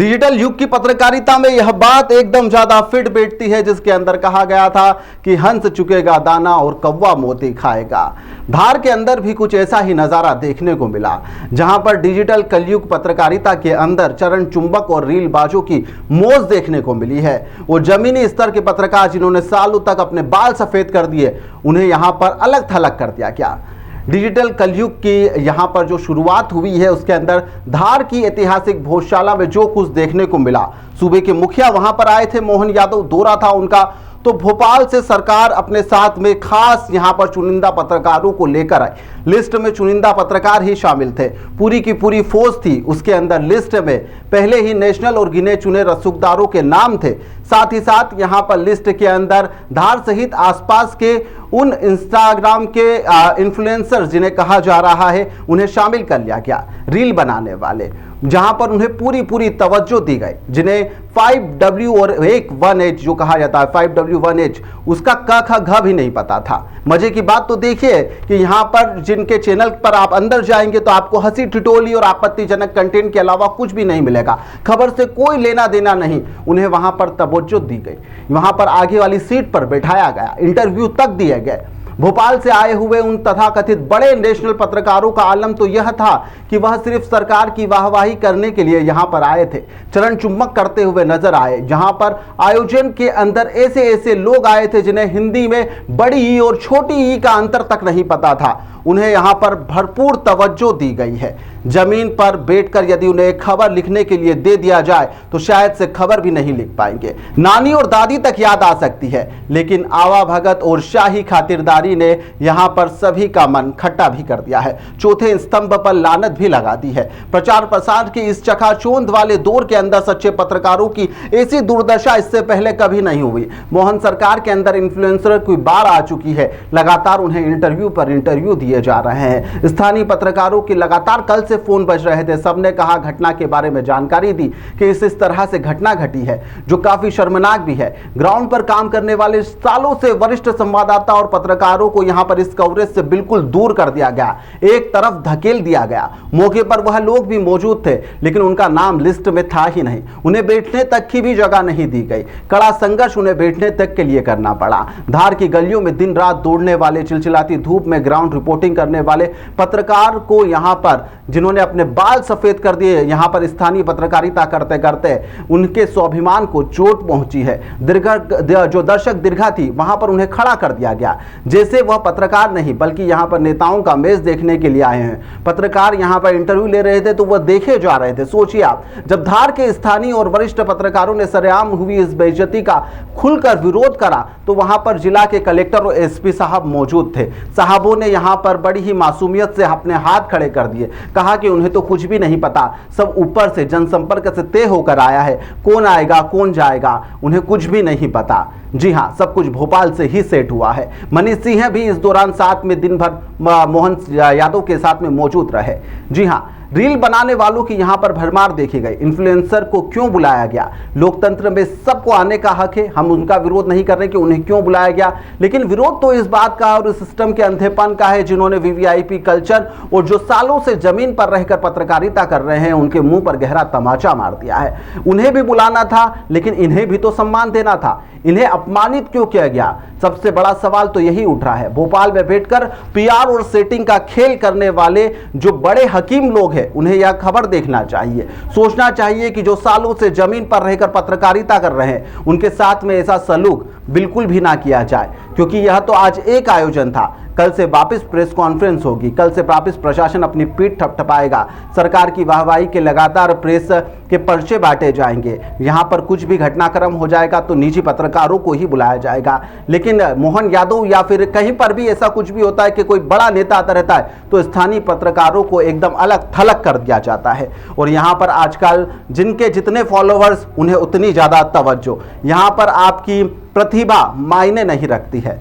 Digital युग की पत्रकारिता में यह बात एकदम ज्यादा फिट बैठती है, जिसके अंदर कहा गया था कि हंस चुकेगा दाना और कौवा मोती खाएगा। धार के अंदर भी कुछ ऐसा ही नजारा देखने को मिला, जहां पर डिजिटल कलयुग पत्रकारिता के अंदर चरण चुंबक और रीलबाजों की मौज देखने को मिली है। वो जमीनी स्तर के पत्रकार जिन्होंने सालों तक अपने बाल सफेद कर दिए, उन्हें यहां पर अलग थलग कर दिया गया। डिजिटल कलयुग की यहाँ पर जो शुरुआत हुई है, उसके अंदर धार की ऐतिहासिक भोजशाला में जो कुछ देखने को मिला, सूबे के मुखिया वहां पर आए थे, मोहन यादव दौरा था उनका, तो भोपाल से सरकार अपने साथ में खास यहां पर चुनिंदा पत्रकारों को लेकर आई। लिस्ट में चुनिंदा पत्रकार ही शामिल थे, पूरी की पूरी फौज थी उसके अंदर। लिस्ट में पहले ही नेशनल और गिने चुने रसूखदारों के नाम थे। साथ ही साथ यहां पर लिस्ट के अंदर धार सहित आसपास के उन इंस्टाग्राम के इन्फ्लुएंसर जिन्हें कहा जा रहा है, उन्हें शामिल कर लिया गया। रील बनाने वाले, जहां पर उन्हें पूरी पूरी तवज्जो दी गई, जिन्हें 5W और 1H जो कहा जाता है, 5W1H, उसका क ख घ भी नहीं पता था। मजे की बात तो देखिए कि यहाँ पर जिनके चैनल पर आप अंदर जाएंगे तो आपको हंसी ठिठोली और आपत्तिजनक कंटेंट के अलावा कुछ भी नहीं मिलेगा। खबर से कोई लेना देना नहीं। उन्हें वहां पर तवज्जो दी गई, वहां पर आगे वाली सीट पर बैठाया गया, इंटरव्यू तक दिए गए। भोपाल से आए हुए उन तथाकथित बड़े नेशनल पत्रकारों का आलम तो यह था कि वह सिर्फ सरकार की वाहवाही करने के लिए यहां पर आए थे, चरण चुम्बक करते हुए नजर आए। जहां पर आयोजन के अंदर ऐसे ऐसे लोग आए थे जिन्हें हिंदी में बड़ी ई और छोटी ई का अंतर तक नहीं पता था, उन्हें यहां पर भरपूर तवज्जो दी गई है। जमीन पर बैठकर यदि उन्हें खबर लिखने के लिए दे दिया जाए तो शायद से खबर भी नहीं लिख पाएंगे। नानी और दादी तक याद आ सकती है, लेकिन आवा भगत और शाही खातिरदारी ने यहां पर सभी का मन खट्टा भी कर दिया है। चौथे स्तंभ पर लानत भी लगा दी है। प्रचार प्रसार के इस चकाचौंध वाले दौर के अंदर सच्चे पत्रकारों की ऐसी दुर्दशा इससे पहले कभी नहीं हुई। मोहन सरकार के अंदर इन्फ्लुएंसर की बार आ चुकी है, लगातार उन्हें इंटरव्यू पर इंटरव्यू दिए जा रहे हैं। स्थानीय पत्रकारों की लगातार कल से फोन बज रहे थे, सबने कहा, घटना के बारे में जानकारी दी कि इस तरह से घटना घटी है, जो काफी शर्मनाक भी है। ग्राउंड पर काम करने वाले सालों से वरिष्ठ संवाददाता और पत्रकारों को यहां पर इस कवरेज से बिल्कुल दूर कर दिया गया, एक तरफ धकेल दिया गया। मौके पर वह लोग भी मौजूद थे, लेकिन उनका नाम लिस्ट में था ही नहीं। उन्हें बैठने तक की भी जगह नहीं दी गई। कड़ा संघर्ष उन्हें बैठने तक के लिए करना पड़ा। धार की गलियों में दिन रात दौड़ने वाले, चिलचिलाती धूप में ग्राउंड रिपोर्टिंग करने वाले पत्रकार को यहां पर, जिन्होंने अपने बाल सफेद कर दिए, यहां पर स्थानीय पत्रकारिता करते करते उनके स्वाभिमान को चोट पहुंची है। जो दर्शक दीर्घा थी, वहां पर उन्हें खड़ा कर दिया गया, जैसे वह पत्रकार नहीं बल्कि यहां पर नेताओं का मैच देखने के लिए आए हैं। पत्रकार यहां पर इंटरव्यू ले रहे थे तो वह देखे जा रहे थे। सोचिए आप, जब धार के स्थानीय और वरिष्ठ पत्रकारों ने सरेआम हुई इस बेइज्जती का खुलकर विरोध करा, तो वहां पर जिला के कलेक्टर और एसपी साहब मौजूद थे। साहबों ने यहां पर बड़ी ही मासूमियत से अपने हाथ खड़े कर दिए, कहा कि उन्हें तो कुछ भी नहीं पता, सब ऊपर से जनसंपर्क से तय होकर आया है, कौन आएगा कौन जाएगा उन्हें कुछ भी नहीं पता। जी हां, सब कुछ भोपाल से ही सेट हुआ है। मनीष सिंह भी इस दौरान साथ में दिन भर मोहन यादव के साथ में मौजूद रहे। जी हां, रील बनाने वालों की यहां पर भरमार देखी गई। इन्फ्लुएंसर को क्यों बुलाया गया? लोकतंत्र में सबको आने का हक है, हम उनका विरोध नहीं कर रहे कि उन्हें क्यों बुलाया गया, लेकिन विरोध तो इस बात का और इस सिस्टम के अंधेपन का है, जिन्होंने वीवीआईपी कल्चर और जो सालों से जमीन पर रहकर पत्रकारिता कर रहे हैं, उनके मुंह पर गहरा तमाचा मार दिया है। उन्हें भी बुलाना था, लेकिन इन्हें भी तो सम्मान देना था। इन्हें अपमानित क्यों किया गया? सबसे बड़ा सवाल तो यही उठ रहा है। भोपाल में बैठकर पीआर और सेटिंग का खेल करने वाले जो बड़े हकीम लोग हैं, उन्हें यह खबर देखना चाहिए, सोचना चाहिए कि जो सालों से जमीन पर रहकर पत्रकारिता कर रहे हैं, उनके साथ में ऐसा सलूक बिल्कुल भी ना किया जाए, क्योंकि यह तो आज एक आयोजन था, कल से वापस प्रेस कॉन्फ्रेंस होगी, कल से वापस प्रशासन अपनी पीठ थपथपाएगा, सरकार की वाहवाही के लगातार प्रेस के पर्चे बांटे जाएंगे। यहां पर कुछ भी घटनाक्रम हो जाएगा तो निजी पत्रकारों को ही बुलाया जाएगा। लेकिन मोहन यादव या फिर कहीं पर भी ऐसा कुछ भी होता है कि कोई बड़ा नेता आता रहता है, तो स्थानीय पत्रकारों को एकदम अलग थलग कर दिया जाता है। और यहां पर आजकल जिनके जितने फॉलोअर्स, उन्हें उतनी ज्यादा तवज्जो। यहां पर आपकी प्रतिभा मायने नहीं रखती है।